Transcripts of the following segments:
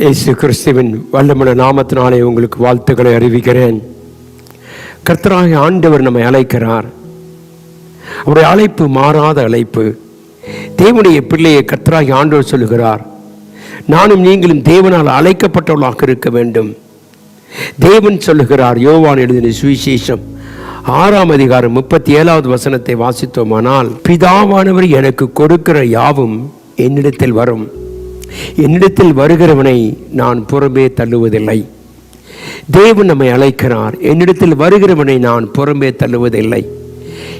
இயேசு கிறிஸ்துவின் வல்லமுள்ள நாமத்தினாலே உங்களுக்கு வாழ்த்துக்களை அறிவிக்கிறேன். கர்த்தராகிய ஆண்டவர் நம்மை அழைக்கிறார். அவருடைய அழைப்பு மாறாத அழைப்பு. தேவனுடைய பிள்ளையை கர்த்தராகிய ஆண்டவர் சொல்லுகிறார், நானும் நீங்களும் தேவனால் அழைக்கப்பட்டவர்களாக இருக்க வேண்டும். தேவன் சொல்லுகிறார். யோவான் எழுதின சுவிசேஷம் 6ஆம் அதிகாரம் 37வது வசனத்தை வாசித்தோமானால், பிதாவானவர் எனக்கு கொடுக்கிற யாவும் என்னிடத்தில் வரும், என்னிடத்தில் வருகிறவனை நான் புறம்பே தள்ளுவதில்லை. தேவன் நம்மை அழைக்கிறார். என்னிடத்தில் வருகிறவனை நான் புறம்பே தள்ளுவதில்லை.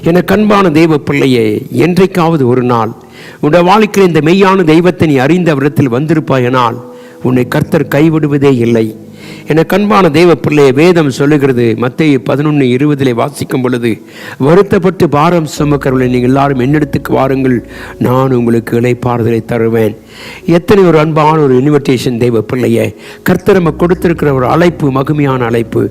என கண்பான தெய்வ பிள்ளையே, என்றைக்காவது ஒரு நாள் உன்னுடைய வாழ்க்கையில் இந்த மெய்யான தெய்வத்தை நீ அறிந்த விடத்தில் வந்திருப்பாயனால் உன்னை கர்த்தர் கைவிடுவதே இல்லை. என கண்பான தெய்வ பிள்ளையை வேதம் சொல்லுகிறது. மத்தேயு 11:20 வாசிக்கும் பொழுது, வருத்தப்பட்டு பாரம் சுமக்கிறவர்களை நீங்கள் எல்லாரும் என்னிடத்துக்கு வாருங்கள், நான் உங்களுக்கு இளைப்பாறுதலை தருவேன். எத்தனை ஒரு அன்பான ஒரு இன்விடேஷன் தெய்வ பிள்ளையே. கர்த்தர் நம்ம கொடுத்திருக்கிற ஒரு அழைப்பு, மகிமையான அழைப்பு.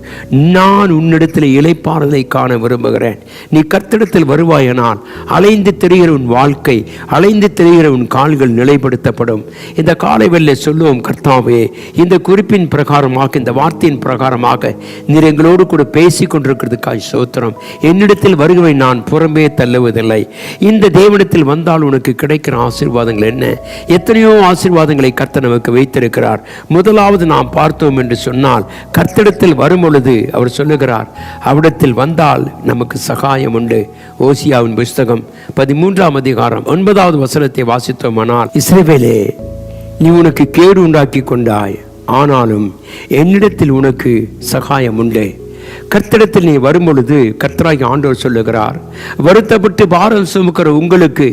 நான் உன்னிடத்தில் இளைப்பாறுதலை காண விரும்புகிறேன். நீ கர்த்தரிடத்தில் வருவாயனால் அலைந்து திரிகிற உன் வாழ்க்கை, அலைந்து திரிகிற உன் கால்கள் நிலைப்படுத்தப்படும். இந்த காலை வேளையிலே சொல்லுவோம், கர்த்தாவே, இந்த குறிப்பின் பிரகாரமாக, இந்த வார்த்தையின் பிரகாரமாக நீர் எங்களோடு கூட பேசி கொண்டிருக்கிறதுக்காய் ஸ்தோத்திரம். என்னிடத்தில் வருகவை நான் புறம்பே தள்ளுவதில்லை. இந்த தேவனிடத்தில் வந்தால் உனக்கு கிடைக்கிற ஆசீர்வாதங்கள் என்ன? எத்தனையோ ஆசீர்வாதங்களை கர்த்தர் நமக்கு வைத்திருக்கிறார். முதலாவது நாம் பார்த்தோம் என்று சொன்னால், கர்த்தரிடத்தில் வரும் பொழுது அவர் சொல்லுகிறார், அவிடத்தில் வந்தால் நமக்கு சகாயம் உண்டு. ஓசியாவின் புஸ்தகம் 13ஆம் அதிகாரம் 9வது வசனத்தை வாசித்தோமானால், இஸ்ரவேலே, நீ உனக்கு கேடு உண்டாக்கி கொண்டாய், ஆனாலும் என்னிடத்தில் உனக்கு சகாயம் உண்டு. கர்த்தரிடத்தில் நீ வரும்பொழுது கர்த்தராகிய ஆண்டவர் சொல்லுகிறார், வருத்தப்பட்டு பாரம் சுமக்கிற உங்களுக்கு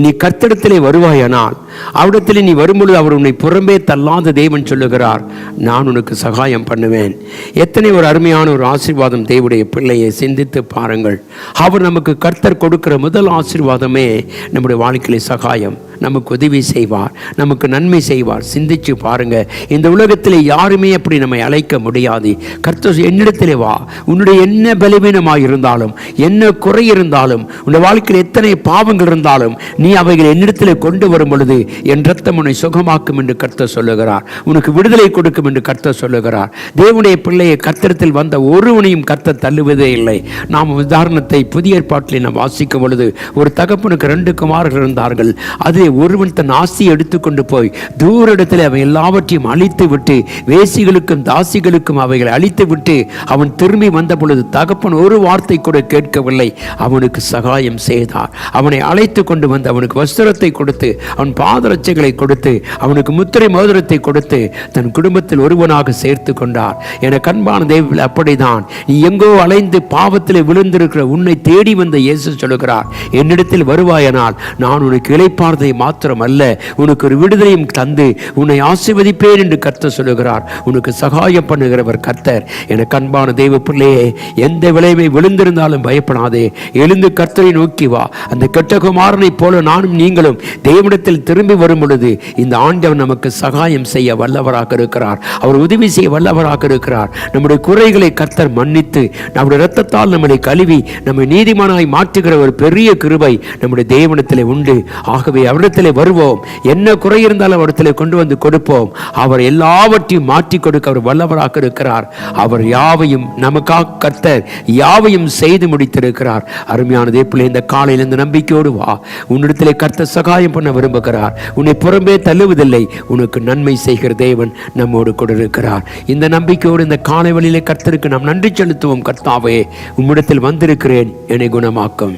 நீ கர்த்தரிடத்திலே வருவாயானால், அவிடத்திலே நீ வரும்பொழுது அவர் உன்னை புறம்பே தள்ளாத தேவன் சொல்லுகிறார், நான் உனக்கு சகாயம் பண்ணுவேன். எத்தனை ஒரு அருமையான ஒரு ஆசீர்வாதம் தேவனுடைய பிள்ளையை சிந்தித்து பாருங்கள். அவர் நமக்கு கர்த்தர் கொடுக்கிற முதல் ஆசீர்வாதமே நம்முடைய வாழ்க்கையிலே சகாயம். நமக்கு உதவி செய்வார், நமக்கு நன்மை செய்வார். சிந்திச்சு பாருங்க. இந்த உலகத்தில் யாருமே அப்படி நம்மை அழைக்க முடியாது. கர்த்தர் என்னிடத்திலே வா, உன்னுடைய என்ன பலவீனமாக இருந்தாலும், என்ன குறை இருந்தாலும், உன்னுடைய வாழ்க்கையில் எத்தனை பாவங்கள் இருந்தாலும், நீ அவைகளை என்னிடத்திலே கொண்டு வரும் பொழுது என் ரத்தம் உன்னை சுகமாக்கும் என்று கர்த்தர் சொல்லுகிறார். உனக்கு விடுதலை கொடுக்கும் என்று கர்த்தர் சொல்லுகிறார். தேவனுடைய பிள்ளையை கர்த்தரிடத்தில் வந்த ஒருவனையும் கர்த்தர் தள்ளுவதே இல்லை. நாம் உதாரணத்தை புதிய ஏற்பாட்டில் நாம் வாசிக்கும் பொழுது, ஒரு தகப்பனுக்கு 2 குமாரர்கள் இருந்தார்கள். அது ஒருவன் தன் ஆசியை எடுத்துக்கொண்டு போய் தூர இடத்துல அவை எல்லாவற்றையும் அழித்து விட்டு, வேசிகளுக்கும் தாசிகளுக்கும் அவைகளை அழித்து விட்டு அவன் திரும்பி வந்த பொழுது தகப்பன் ஒரு வார்த்தை கூட கேட்கவில்லை. அவனுக்கு சகாயம் செய்தார். அவனை அழைத்து கொண்டு வந்து அவனுக்கு வஸ்திரத்தை கொடுத்து, அவன் பாதரட்சைகளை கொடுத்து, அவனுக்கு முத்திரை மோதிரத்தை கொடுத்து தன் குடும்பத்தில் ஒருவனாக சேர்த்து கொண்டார். என கண்பான தேவ, அப்படிதான் நீ எங்கோ அலைந்து பாவத்திலே விழுந்திருக்கிற உன்னை தேடி வந்த இயேசு சொல்லுகிறார், என்னிடத்தில் வருவாயனால் நான் உனக்கு இளைப்பாறுதலை மாத்திரம் அல்ல, உனக்கு ஒரு விடுதலையும் தந்து உன்னை ஆசீர்வதிப்பேன் என்று கர்த்தர் சொல்லுகிறார். உனக்கு சகாயம் பண்ணுகிறவர் கர்த்தர். என கண்பான தெய்வ பிள்ளையே, எந்த விளைவை விழுந்திருந்தாலும் பயப்படாதே. எழுந்து கர்த்தரை நோக்கி வா. அந்த கெட்ட குமாரனை போல நானும் நீங்களும் தேவனிடத்தில் திரும்பி வரும் பொழுது இந்த ஆண்டவர் நமக்கு சகாயம் செய்ய வல்லவராக இருக்கிறார். அவர் உதவி செய்ய வல்லவராக இருக்கிறார். நம்முடைய குறைகளை கர்த்தர் மன்னித்து நம்முடைய இரத்தத்தால் நம்மளை கழுவி நம்மை நீதிமானாய் மாற்றுகிற ஒரு பெரிய கிருபை நம்முடைய தேவனிடத்திலே உண்டு. ஆகவே அவரிடத்திலே வருவோம். என்ன குறை இருந்தாலும் அவரிடத்திலே கொண்டு வந்து கொடுப்போம். அவர் எல்லாவற்றையும் மாற்றி கொடுக்க அவர் வல்லவராக இருக்கிறார். அவர் யாவையும் நமக்காக கர்த்தர் யாவையும் செய்து முடித்திருக்கிறார். அருமையான தேவனே, இந்த காலையில் இந்த நம்பிக்கையோடு வா. உன்னிடத்திலே கர்த்தர் சகாயம் பண்ண விரும்புகிறார். உன்னை புறம்பே தள்ளுவதில்லை. உனக்கு நன்மை செய்கிற தேவன் நம்மோடு கூட இருக்கிறார். இந்த நம்பிக்கையோடு இந்த காலை வழியிலே கர்த்தருக்கு நாம் நன்றி செலுத்துவோம். கர்த்தாவே, உம்மிடத்தில் வந்திருக்கிறேன், என்னை குணமாக்கும்.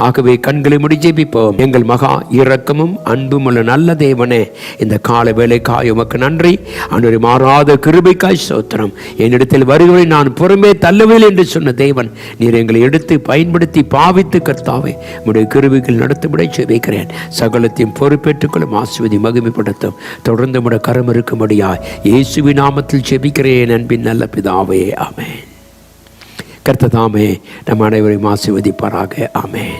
ஆகவே கண்களை மூடி ஜெபிப்போம். எங்கள் மகா இரக்கமும் அன்பும் உள்ள நல்ல தேவனே, இந்த கால வேளைக்காய் உமக்கு நன்றி. ஆண்டவரே, மாறாத கிருபைக்காய் ஸ்தோத்திரம். என்னிடத்தில் வருகிறவரை நான் புறம்பே தள்ளுவேன் என்று சொன்ன தேவன், நீர் எங்களை எடுத்து பயன்படுத்தி பாவித்து கர்த்தாவே உம்முடைய கிருபைகள் நடத்தும்படி ஜெபிக்கிறேன். சகலத்தையும் பொறுப்பேற்றுக் கொள்ளும், ஆசீர்வதி மகிமைப்படுத்தும். தொடர்ந்து உம்முடைய கரம் இருக்கும்படியாய் இயேசுவின் நாமத்தில் ஜெபிக்கிறேன் அன்பின் நல்ல பிதாவே, ஆமென். கர்த்தர் தாமே நம் அனைவரையும் ஆசீர்வதிப்பாராக. ஆமென்.